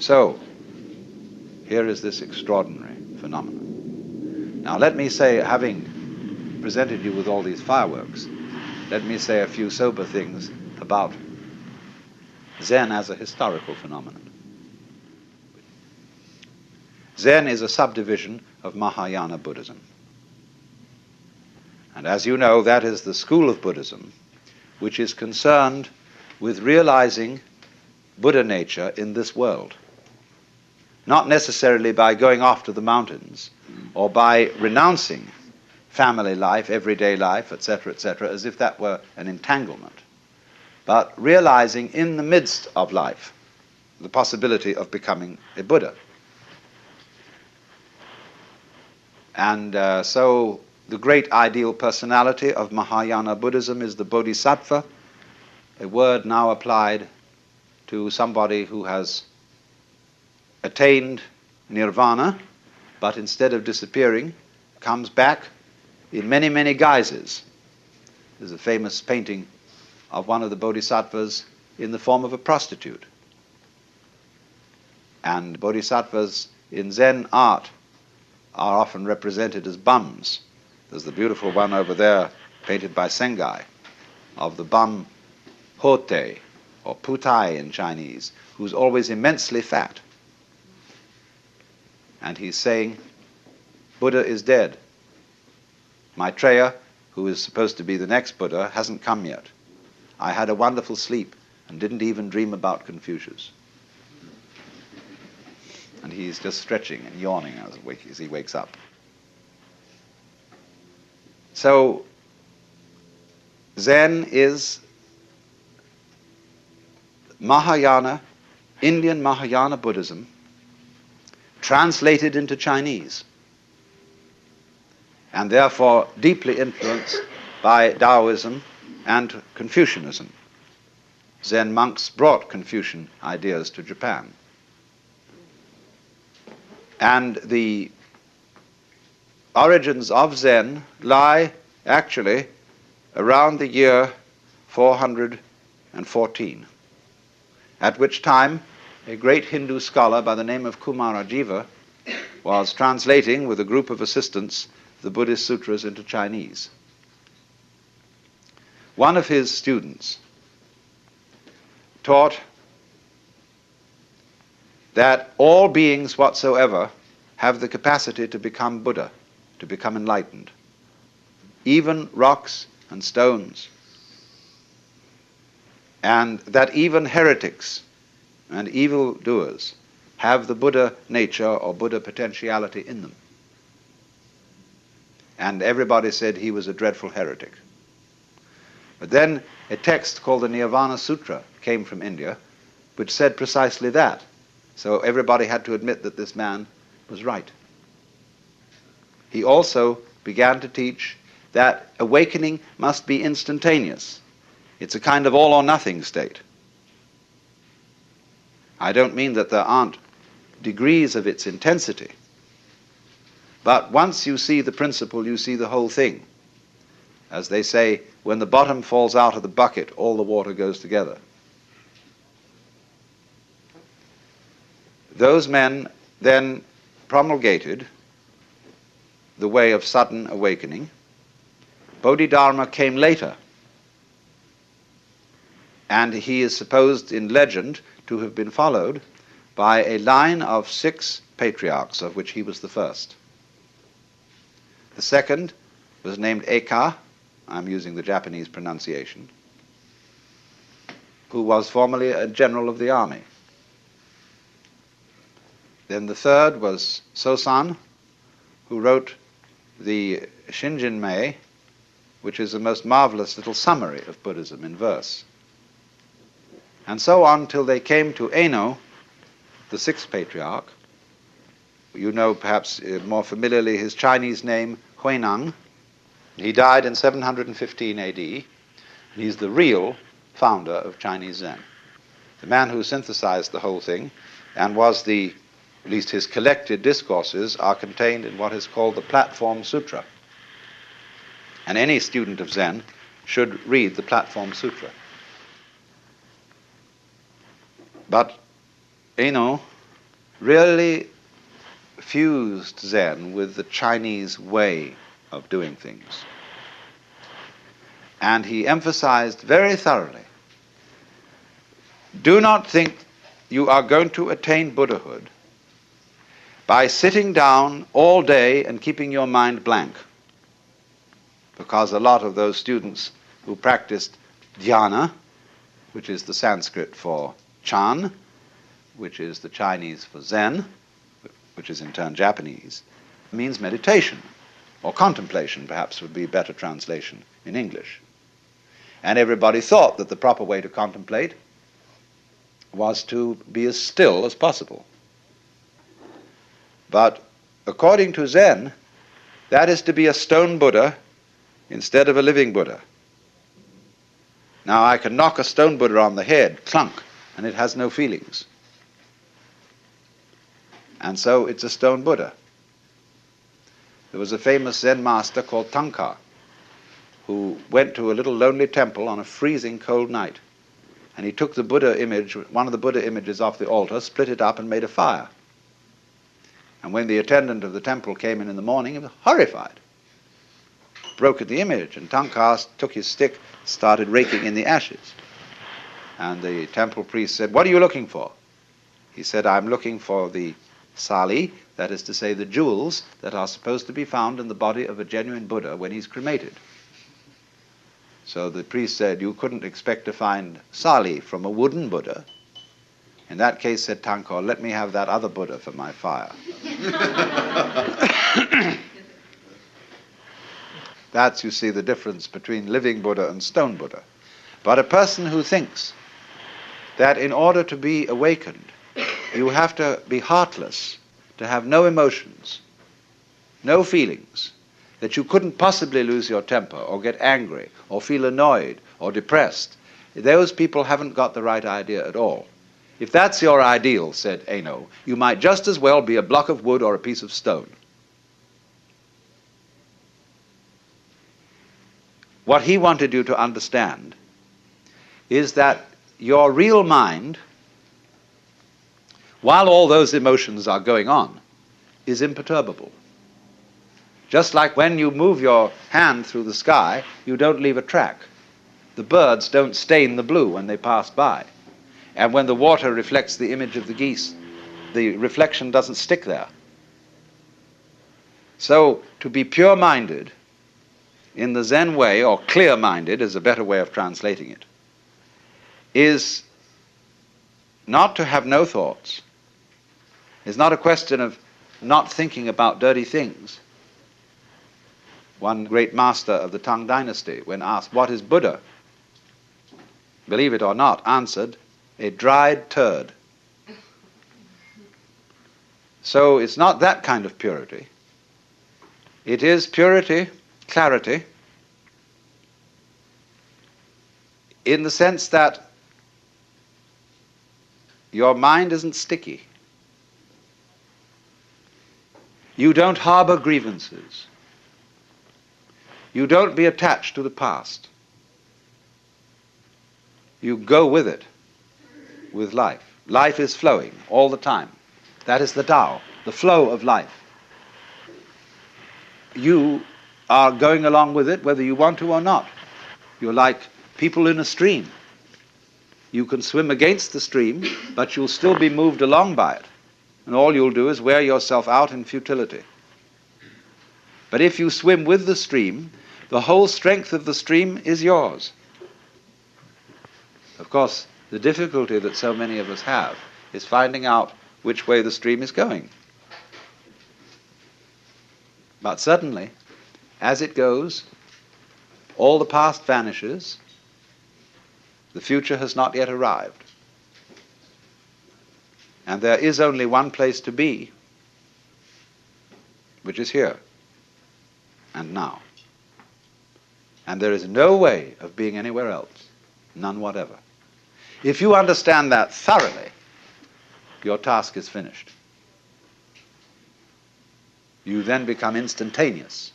So, here is this extraordinary phenomenon. Now let me say, having presented you with all these fireworks, let me say a few sober things about Zen as a historical phenomenon. Zen is a subdivision of Mahayana Buddhism. And as you know, that is the school of Buddhism which is concerned with realizing Buddha nature in this world. Not necessarily by going off to the mountains or by renouncing family life, everyday life, etc., as if that were an entanglement, but realizing in the midst of life the possibility of becoming a Buddha. And so the great ideal personality of Mahayana Buddhism is the Bodhisattva, a word now applied to somebody who has attained nirvana, but instead of disappearing, comes back in many, many guises. There's a famous painting of one of the bodhisattvas in the form of a prostitute. And bodhisattvas in Zen art are often represented as bums. There's the beautiful one over there, painted by Sengai, of the bum Hote, or Putai in Chinese, who's always immensely fat. And he's saying, Buddha is dead. Maitreya, who is supposed to be the next Buddha, hasn't come yet. I had a wonderful sleep and didn't even dream about Confucius. And he's just stretching and yawning as he wakes up. So, Zen is Mahayana, Indian Mahayana Buddhism, translated into Chinese, and therefore deeply influenced by Taoism and Confucianism. Zen monks brought Confucian ideas to Japan. And the origins of Zen lie actually around the year 414, at which time a great Hindu scholar by the name of Kumarajiva was translating with a group of assistants the Buddhist sutras into Chinese. One of his students taught that all beings whatsoever have the capacity to become Buddha, to become enlightened, even rocks and stones, and that even heretics and evildoers have the Buddha nature or Buddha potentiality in them. And everybody said he was a dreadful heretic. But then a text called the Nirvana Sutra came from India, which said precisely that. So everybody had to admit that this man was right. He also began to teach that awakening must be instantaneous. It's a kind of all or nothing state. I don't mean that there aren't degrees of its intensity, but once you see the principle, you see the whole thing. As they say, when the bottom falls out of the bucket, all the water goes together. Those men then promulgated the way of sudden awakening. Bodhidharma came later, and he is supposed in legend to have been followed by a line of 6 patriarchs, of which he was the first. The second was named Eka, I'm using the Japanese pronunciation, who was formerly a general of the army. Then the third was Sosan, who wrote the Shinjinmei, which is a most marvelous little summary of Buddhism in verse. And so on till they came to Eno, the 6th patriarch. You know perhaps more familiarly his Chinese name, Huineng. He died in 715 AD. He's the real founder of Chinese Zen, the man who synthesized the whole thing and was at least his collected discourses are contained in what is called the Platform Sutra. And any student of Zen should read the Platform Sutra. But Eno really fused Zen with the Chinese way of doing things. And he emphasized very thoroughly, do not think you are going to attain Buddhahood by sitting down all day and keeping your mind blank. Because a lot of those students who practiced dhyana, which is the Sanskrit for Chan, which is the Chinese for Zen, which is in turn Japanese, means meditation, or contemplation perhaps would be a better translation in English. And everybody thought that the proper way to contemplate was to be as still as possible. But according to Zen, that is to be a stone Buddha instead of a living Buddha. Now I can knock a stone Buddha on the head, clunk, and it has no feelings. And so it's a stone Buddha. There was a famous Zen master called Tanka, who went to a little lonely temple on a freezing cold night. And he took the Buddha image, one of the Buddha images off the altar, split it up and made a fire. And when the attendant of the temple came in the morning, he was horrified. Broke at the image, and Tanka took his stick, started raking in the ashes. And the temple priest said, "What are you looking for?" He said, "I'm looking for the sali, that is to say the jewels that are supposed to be found in the body of a genuine Buddha when he's cremated." So the priest said, "You couldn't expect to find sali from a wooden Buddha." In that case, said Tanka, "Let me have that other Buddha for my fire." That's, you see, the difference between living Buddha and stone Buddha. But a person who thinks that in order to be awakened, you have to be heartless, to have no emotions, no feelings, that you couldn't possibly lose your temper or get angry or feel annoyed or depressed, those people haven't got the right idea at all. If that's your ideal, said Eno, you might just as well be a block of wood or a piece of stone. What he wanted you to understand is that your real mind, while all those emotions are going on, is imperturbable. Just like when you move your hand through the sky, you don't leave a track. The birds don't stain the blue when they pass by. And when the water reflects the image of the geese, the reflection doesn't stick there. So, to be pure-minded in the Zen way, or clear-minded is a better way of translating it, is not to have no thoughts. It's not a question of not thinking about dirty things. One great master of the Tang dynasty, when asked, "What is Buddha?" believe it or not, answered, "A dried turd." So it's not that kind of purity. It is purity, clarity, in the sense that your mind isn't sticky. You don't harbor grievances. You don't be attached to the past. You go with it, with life. Life is flowing all the time. That is the Tao, the flow of life. You are going along with it whether you want to or not. You're like people in a stream. You can swim against the stream, but you'll still be moved along by it. And all you'll do is wear yourself out in futility. But if you swim with the stream, the whole strength of the stream is yours. Of course, the difficulty that so many of us have is finding out which way the stream is going. But suddenly, as it goes, all the past vanishes, the future has not yet arrived. And there is only one place to be, which is here and now. And there is no way of being anywhere else, none whatever. If you understand that thoroughly, your task is finished. You then become instantaneous.